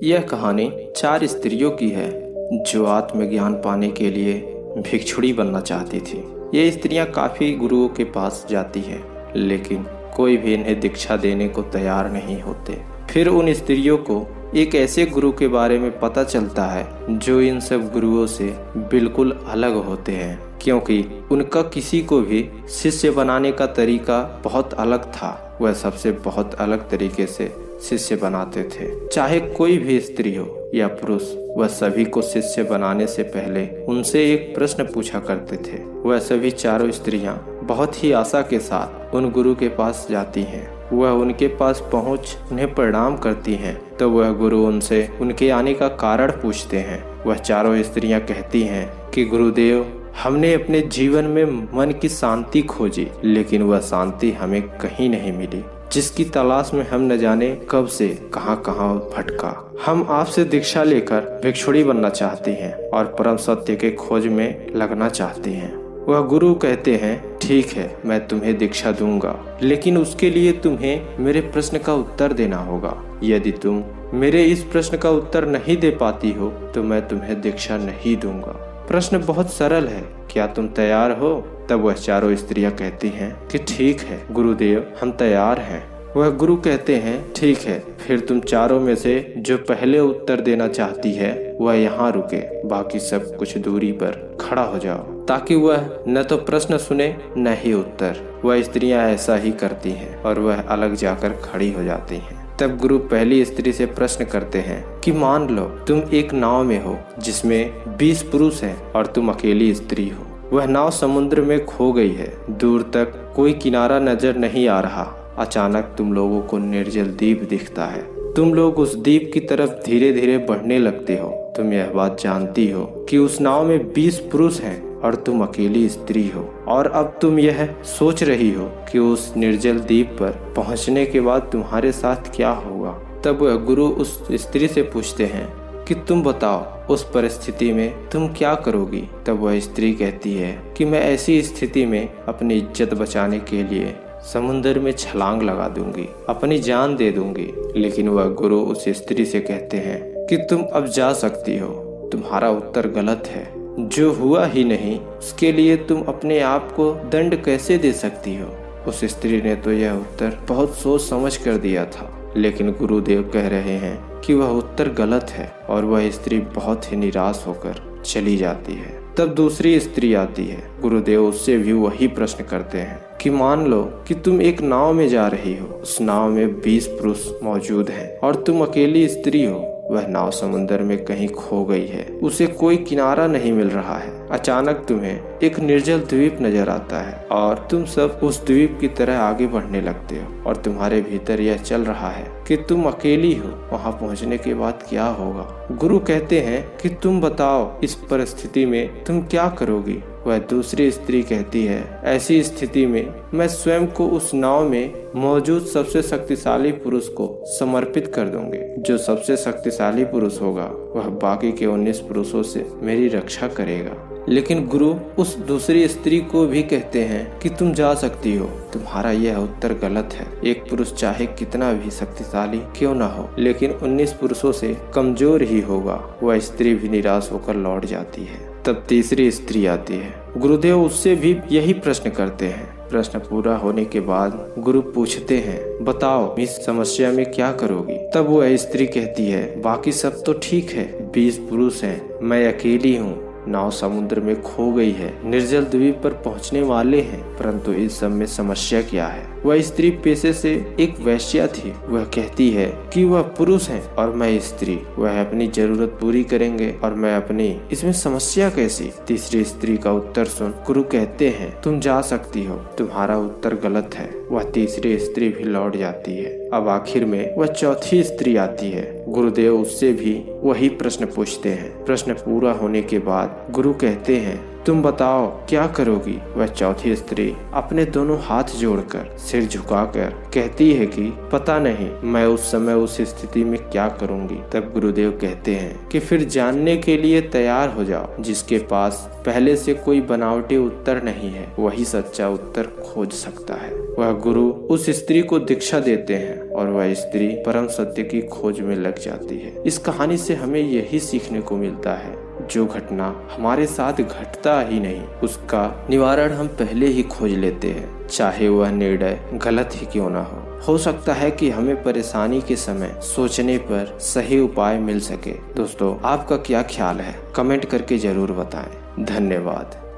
यह कहानी 4 स्त्रियों की है जो आत्मज्ञान पाने के लिए भिक्षुणी बनना चाहती थी। ये स्त्रियां काफी गुरुओं के पास जाती हैं, लेकिन कोई भी इन्हें दीक्षा देने को तैयार नहीं होते। फिर उन स्त्रियों को एक ऐसे गुरु के बारे में पता चलता है जो इन सब गुरुओं से बिल्कुल अलग होते हैं, क्योंकि उनका किसी को भी शिष्य बनाने का तरीका बहुत अलग था। वह सबसे बहुत अलग तरीके से शिष्य बनाते थे। चाहे कोई भी स्त्री हो या पुरुष, वह सभी को शिष्य बनाने से पहले उनसे एक प्रश्न पूछा करते थे। वह सभी चारों स्त्रियां बहुत ही आशा के साथ उन गुरु के पास जाती हैं। वह उनके पास पहुंच उन्हें प्रणाम करती हैं, तो वह गुरु उनसे उनके आने का कारण पूछते हैं। वह चारों स्त्रियां कहती हैं कि गुरुदेव, हमने अपने जीवन में मन की शांति खोजी, लेकिन वह शांति हमें कहीं नहीं मिली, जिसकी तलाश में हम न जाने कब से कहां भटका। हम आपसे दीक्षा लेकर भिक्षुणी बनना चाहते हैं और परम सत्य के खोज में लगना चाहते हैं। वह गुरु कहते हैं, ठीक है, मैं तुम्हें दीक्षा दूंगा, लेकिन उसके लिए तुम्हें मेरे प्रश्न का उत्तर देना होगा। यदि तुम मेरे इस प्रश्न का उत्तर नहीं दे पाती हो तो मैं तुम्हें दीक्षा नहीं दूंगा। प्रश्न बहुत सरल है, क्या तुम तैयार हो? तब वह चारों स्त्रियां कहती हैं कि ठीक है गुरुदेव, हम तैयार हैं। वह गुरु कहते हैं, ठीक है, फिर तुम चारों में से जो पहले उत्तर देना चाहती है वह यहाँ रुके, बाकी सब कुछ दूरी पर खड़ा हो जाओ, ताकि वह न तो प्रश्न सुने न ही उत्तर। वह स्त्रियां ऐसा ही करती हैं और वह अलग जाकर खड़ी हो जाती हैं। तब गुरु पहली स्त्री से प्रश्न करते हैं कि मान लो तुम एक नाव में हो जिसमें 20 पुरुष हैं और तुम अकेली स्त्री हो। वह नाव समुद्र में खो गई है, दूर तक कोई किनारा नजर नहीं आ रहा। अचानक तुम लोगों को निर्जल द्वीप दिखता है। तुम लोग उस द्वीप की तरफ धीरे धीरे बढ़ने लगते हो। तुम यह बात जानती हो कि उस नाव में 20 पुरुष हैं और तुम अकेली स्त्री हो, और अब तुम यह सोच रही हो कि उस निर्जल द्वीप पर पहुंचने के बाद तुम्हारे साथ क्या होगा। तब वह गुरु उस स्त्री से पूछते हैं कि तुम बताओ, उस परिस्थिति में तुम क्या करोगी? तब वह स्त्री कहती है कि मैं ऐसी स्थिति में अपनी इज्जत बचाने के लिए समुद्र में छलांग लगा दूंगी, अपनी जान दे दूंगी। लेकिन वह गुरु उस स्त्री से कहते हैं कि तुम अब जा सकती हो, तुम्हारा उत्तर गलत है। जो हुआ ही नहीं उसके लिए तुम अपने आप को दंड कैसे दे सकती हो? उस स्त्री ने तो यह उत्तर बहुत सोच समझ कर दिया था, लेकिन गुरुदेव कह रहे हैं कि वह उत्तर गलत है, और वह स्त्री बहुत ही निराश होकर चली जाती है। तब दूसरी स्त्री आती है। गुरुदेव उससे भी वही प्रश्न करते हैं कि मान लो कि तुम एक नाव में जा रही हो, उस नाव में 20 पुरुष मौजूद हैं और तुम अकेली स्त्री हो। वह नाव समुद्र में कहीं खो गई है, उसे कोई किनारा नहीं मिल रहा है। अचानक तुम्हें एक निर्जल द्वीप नजर आता है और तुम सब उस द्वीप की तरह आगे बढ़ने लगते हो, और तुम्हारे भीतर यह चल रहा है कि तुम अकेली हो। वहां पहुंचने के बाद क्या होगा? गुरु कहते हैं कि तुम बताओ, इस परिस्थिति में तुम क्या करोगी? वह दूसरी स्त्री कहती है, ऐसी स्थिति में मैं स्वयं को उस नाव में मौजूद सबसे शक्तिशाली पुरुष को समर्पित कर दूंगी। जो सबसे शक्तिशाली पुरुष होगा वह बाकी के 19 पुरुषों से मेरी रक्षा करेगा। लेकिन गुरु उस दूसरी स्त्री को भी कहते हैं कि तुम जा सकती हो, तुम्हारा यह उत्तर गलत है। एक पुरुष चाहे कितना भी शक्तिशाली क्यों न हो, लेकिन 19 पुरुषों से कमजोर ही होगा। वह स्त्री भी निराश होकर लौट जाती है। तब तीसरी स्त्री आती है। गुरुदेव उससे भी यही प्रश्न करते हैं। प्रश्न पूरा होने के बाद गुरु पूछते हैं, बताओ इस समस्या में क्या करोगी? तब वह स्त्री कहती है, बाकी सब तो ठीक है, 20 पुरुष हैं, मैं अकेली हूँ, नाव समुद्र में खो गई है, निर्जल द्वीप पर पहुंचने वाले हैं, परंतु इस सब में समस्या क्या है? वह स्त्री पेशे से एक वैश्या थी। वह कहती है कि वह पुरुष है और मैं स्त्री, वह अपनी जरूरत पूरी करेंगे और मैं अपनी, इसमें समस्या कैसी? तीसरी स्त्री का उत्तर सुन गुरु कहते हैं, तुम जा सकती हो, तुम्हारा उत्तर गलत है। वह तीसरी स्त्री भी लौट जाती है। अब आखिर में वह चौथी स्त्री आती है। गुरुदेव उससे भी वही प्रश्न पूछते हैं। प्रश्न पूरा होने के बाद गुरु कहते हैं तुम बताओ क्या करोगी? वह चौथी स्त्री अपने दोनों हाथ जोड़कर सिर झुकाकर कहती है कि पता नहीं मैं उस समय उस स्थिति में क्या करूंगी। तब गुरुदेव कहते हैं कि फिर जानने के लिए तैयार हो जाओ। जिसके पास पहले से कोई बनावटी उत्तर नहीं है वही सच्चा उत्तर खोज सकता है। वह गुरु उस स्त्री को दीक्षा देते हैं और वह स्त्री परम सत्य की खोज में लग जाती है। इस कहानी से हमें यही सीखने को मिलता है, जो घटना हमारे साथ घटता ही नहीं उसका निवारण हम पहले ही खोज लेते हैं, चाहे वह निर्णय गलत ही क्यों ना हो सकता है कि हमें परेशानी के समय सोचने पर सही उपाय मिल सके। दोस्तों, आपका क्या ख्याल है? कमेंट करके जरूर बताएं। धन्यवाद।